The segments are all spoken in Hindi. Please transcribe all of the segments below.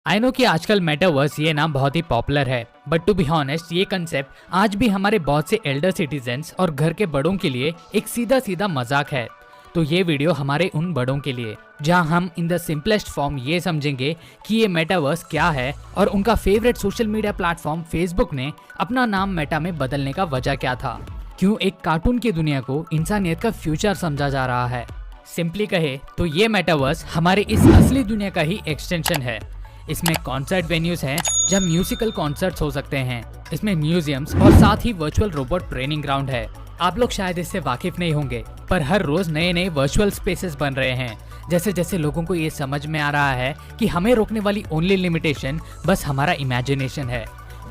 आई नो कि आजकल मेटावर्स ये नाम बहुत ही पॉपुलर है, बट टू बी ऑनेस्ट ये कंसेप्ट आज भी हमारे बहुत से एल्डर सिटीजन्स और घर के बड़ों के लिए एक सीधा सीधा मजाक है। तो ये वीडियो हमारे उन बड़ों के लिए जहां हम इन द सिंपलेस्ट फॉर्म ये समझेंगे कि ये मेटावर्स क्या है और उनका favourite social media platform Facebook ने अपना नाम मेटा में बदलने का वजह क्या था, क्यों एक कार्टून की दुनिया को इंसानियत का फ्यूचर समझा जा रहा है। सिंपली कहे तो ये मेटावर्स हमारे इस असली दुनिया का ही एक्सटेंशन है। इसमें कॉन्सर्ट वेन्यूज हैं जहां म्यूजिकल कॉन्सर्ट्स हो सकते हैं। इसमें म्यूजियम्स और साथ ही वर्चुअल रोबोट ट्रेनिंग ग्राउंड है। आप लोग शायद इससे वाकिफ नहीं होंगे, पर हर रोज नए नए वर्चुअल स्पेसेस बन रहे हैं। जैसे जैसे लोगों को ये समझ में आ रहा है कि हमें रोकने वाली ओनली लिमिटेशन बस हमारा इमेजिनेशन है।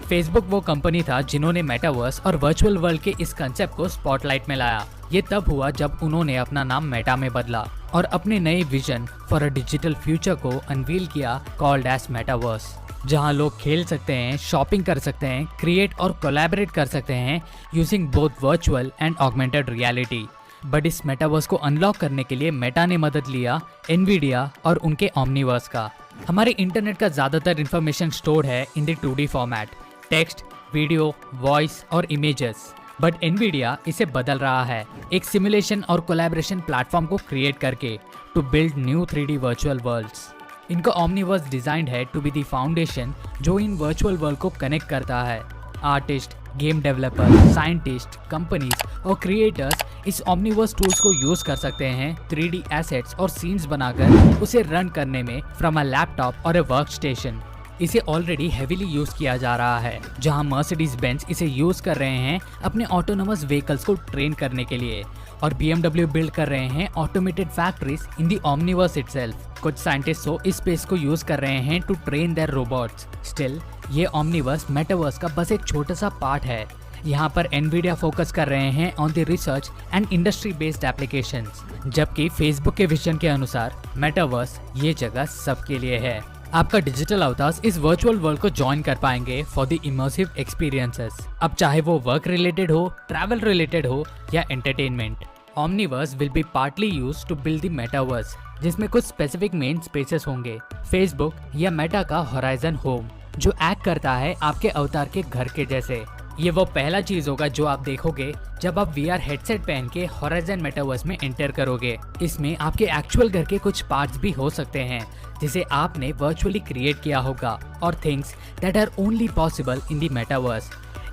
फेसबुक वो कंपनी था जिन्होंने मेटावर्स और वर्चुअल वर्ल्ड के इस कंसेप्ट को स्पॉटलाइट में लाया। ये तब हुआ जब उन्होंने अपना नाम मेटा में बदला और अपने नए vision for a digital future को अनवील किया, कॉल्ड एज मेटावर्स, जहां लोग खेल सकते हैं, शॉपिंग कर सकते हैं, क्रिएट और कोलैबोरेट कर सकते हैं using both virtual and augmented reality. But इस मेटावर्स को अनलॉक करने के लिए मेटा ने मदद लिया एनवीडिया और उनके ओमनीवर्स का। हमारे इंटरनेट का ज्यादातर इंफॉर्मेशन स्टोर्ड है in the 2D format, text, video, voice और इमेजेस। बट एनवीडिया इसे बदल रहा है एक सिमुलेशन और कोलैबोरेशन प्लेटफॉर्म को क्रिएट करके to build new 3D virtual worlds. इनका ओमनीवर्स डिजाइंड है टू बी द फाउंडेशन जो इन वर्चुअल वर्ल्ड को कनेक्ट करता है। Artist, game developer, scientist, companies और क्रिएटर्स इस ओमनीवर्स टूल्स को यूज कर सकते हैं 3D एसेट्स और सीन्स बनाकर उसे रन करने में फ्रॉम अ लैपटॉप और अ वर्क स्टेशन। इसे ऑलरेडी हेवीली यूज किया जा रहा है, जहां मर्सिडीज बेंज इसे यूज कर रहे हैं अपने ऑटोनोमस व्हीकल्स को ट्रेन करने के लिए, और BMW बिल्ड कर रहे हैं automated factories in the Omniverse itself. कुछ साइंटिस्ट इस स्पेस को यूज कर रहे हैं to train their robots. Still ये ओमनीवर्स मेटावर्स का बस एक छोटा सा पार्ट है। यहाँ पर एनवीडिया फोकस कर रहे हैं on the research and industry based applications, जबकि फेसबुक के विजन के अनुसार मेटावर्स ये जगह सबके लिए है। आपका डिजिटल अवतार इस वर्चुअल वर्ल्ड को ज्वाइन कर पाएंगे फॉर द इमर्सिव एक्सपीरियंसेस। अब चाहे वो वर्क रिलेटेड हो, ट्रैवल रिलेटेड हो या entertainment, Omniverse will be partly used to build the metaverse, जिसमें कुछ स्पेसिफिक मेन स्पेसेस होंगे। फेसबुक या मेटा का होराइजन होम जो एक्ट करता है आपके अवतार के घर के जैसे। ये वो पहला चीज होगा जो आप देखोगे जब आप VR हेडसेट पहन के होराइजन मेटावर्स में एंटर करोगे। इसमें आपके एक्चुअल घर के कुछ पार्ट्स भी हो सकते हैं जिसे आपने वर्चुअली क्रिएट किया होगा, और things that are only possible in the metaverse.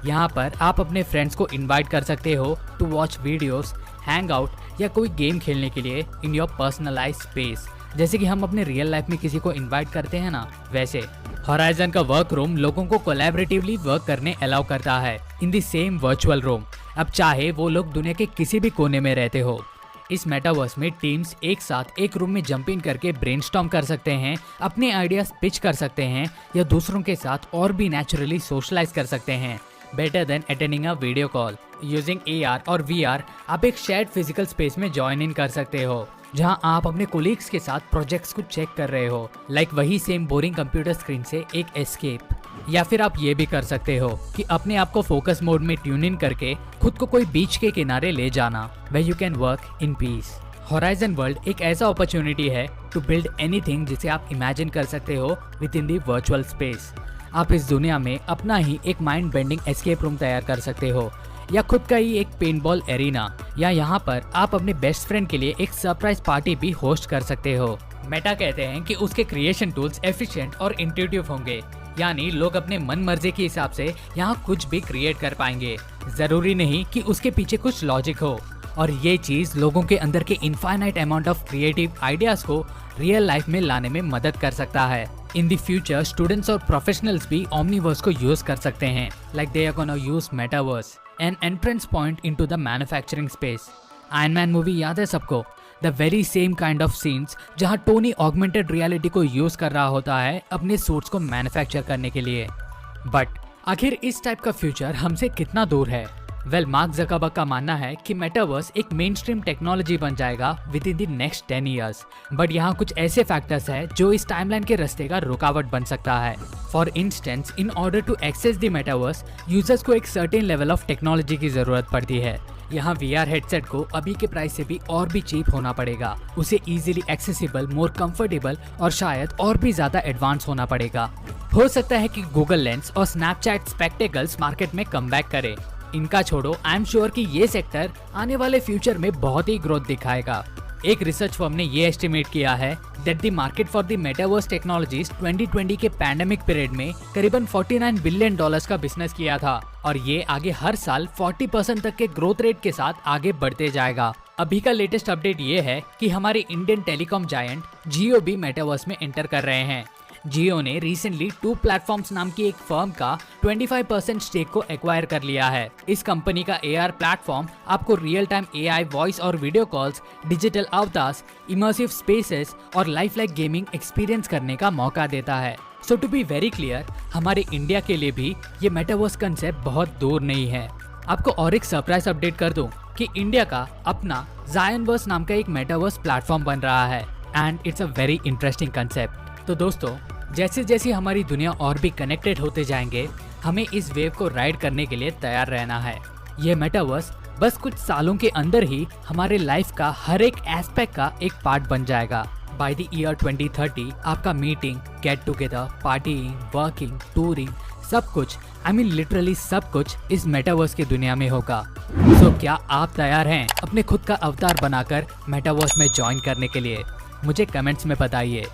यहाँ पर आप अपने फ्रेंड्स को इनवाइट कर सकते हो to watch videos, hang out या कोई गेम खेलने के लिए इन योर पर्सनलाइज्ड स्पेस, जैसे कि हम अपने रियल लाइफ में किसी को इनवाइट करते हैं ना, वैसे। होराइजन का वर्क रूम लोगों को कोलैबोरेटिवली वर्क करने अलाउ करता है in the same virtual room, अब चाहे वो लोग दुनिया के किसी भी कोने में रहते हो। इस मेटावर्स में टीम्स एक साथ एक रूम में जंप इन करके ब्रेनस्टॉर्म कर सकते हैं, अपने आइडियाज पिच कर सकते हैं या दूसरों के साथ और भी नेचुरली सोशलाइज कर सकते हैं, better than attending a video call. Using AR और VR आप एक शेयर्ड फिजिकल स्पेस में ज्वाइन इन कर सकते हो, जहां आप अपने कोलीग्स के साथ प्रोजेक्ट्स को चेक कर रहे हो, लाइक वही सेम बोरिंग कंप्यूटर स्क्रीन से एक एस्केप। या फिर आप ये भी कर सकते हो कि अपने आप को फोकस मोड में ट्यून इन करके खुद को कोई बीच के किनारे ले जाना, where you can work in peace। Horizon world एक ऐसा अपॉर्चुनिटी है टू बिल्ड एनीथिंग जिसे आप इमेजिन कर सकते हो with in the virtual space. आप इस दुनिया में अपना ही एक माइंड बेंडिंग एस्केप रूम तैयार कर सकते हो, या खुद का ही एक पेंटबॉल एरिना, या यहाँ पर आप अपने बेस्ट फ्रेंड के लिए एक सरप्राइज पार्टी भी होस्ट कर सकते हो। मेटा कहते हैं कि उसके क्रिएशन टूल्स एफिशिएंट और इंट्यूटिव होंगे, यानी लोग अपने मन मर्जी के हिसाब से यहाँ कुछ भी क्रिएट कर पाएंगे। जरूरी नहीं कि उसके पीछे कुछ लॉजिक हो, और ये चीज लोगों के अंदर के infinite amount of creative ideas को रियल लाइफ में लाने में मदद कर सकता है। इन द फ्यूचर स्टूडेंट्स और प्रोफेशनल्स भी ओमनीवर्स को यूज कर सकते हैं, like they are gonna use metaverse an entrance point into the manufacturing space. Iron Man movie याद है सबको? The very same kind of scenes जहां टोनी ऑगमेंटेड रियलिटी को यूज कर रहा होता है अपने सूट्स को मैन्युफैक्चर करने के लिए। बट आखिर इस टाइप का फ्यूचर हमसे कितना दूर है? वेल, मार्क ज़करबर्ग का मानना है कि मेटावर्स एक मेन स्ट्रीम टेक्नोलॉजी बन जाएगा with in the next 10 years. But यहाँ कुछ ऐसे फैक्टर्स हैं जो इस टाइमलाइन के रास्ते का रुकावट बन सकता है। For instance, in order to access the metaverse, users को एक सर्टेन लेवल ऑफ टेक्नोलॉजी की जरूरत पड़ती है, यहाँ VR हेडसेट को अभी के प्राइस से भी और भी चीप होना पड़ेगा। उसे इजीली एक्सेसिबल, मोर कंफर्टेबल और शायद और भी ज्यादा एडवांस होना पड़ेगा। हो सकता है कि गूगल लेंस और स्नैपचैट स्पेक्टेकल्स मार्केट में कमबैक करे। इनका छोड़ो, आई एम श्योर कि ये सेक्टर आने वाले फ्यूचर में बहुत ही ग्रोथ दिखाएगा। एक रिसर्च फर्म ने ये एस्टिमेट किया है that the market for the metaverse technologies 2020 के पैंडेमिक पीरियड में करीबन $49 बिलियन का बिजनेस किया था और ये आगे हर साल 40% तक के ग्रोथ रेट के साथ आगे बढ़ते जाएगा। अभी का लेटेस्ट अपडेट ये है कि हमारे इंडियन टेलीकॉम जायंट जियो भी मेटावर्स में एंटर कर रहे हैं। जियो ने रिसेंटली 2 प्लेटफॉर्म्स नाम की एक फर्म का 25% स्टेक को एक्वायर कर लिया है। इस कंपनी का AR प्लेटफॉर्म आपको रियल टाइम AI वॉइस और video calls, digital avatars, immersive spaces और लाइफ लाइक गेमिंग एक्सपीरियंस करने का मौका देता है। सो टू बी वेरी क्लियर, हमारे इंडिया के लिए भी ये मेटावर्स कंसेप्ट बहुत दूर नहीं है। आपको और एक सरप्राइज अपडेट कर दूं कि इंडिया का अपना जायनवर्स नाम का एक मेटावर्स प्लेटफॉर्म बन रहा है and it's a very interesting concept. तो दोस्तों, जैसे जैसे हमारी दुनिया और भी कनेक्टेड होते जाएंगे, हमें इस वेव को राइड करने के लिए तैयार रहना है। ये मेटावर्स बस कुछ सालों के अंदर ही हमारे लाइफ का हर एक एस्पेक्ट का एक पार्ट बन जाएगा। बाय द ईयर 2030 आपका meeting, get together, partying, working, touring, सब कुछ, आई मीन लिटरली सब कुछ इस मेटावर्स की दुनिया में होगा। सो क्या आप तैयार हैं अपने खुद का अवतार बनाकर मेटावर्स में ज्वाइन करने के लिए? मुझे कमेंट्स में बताइए।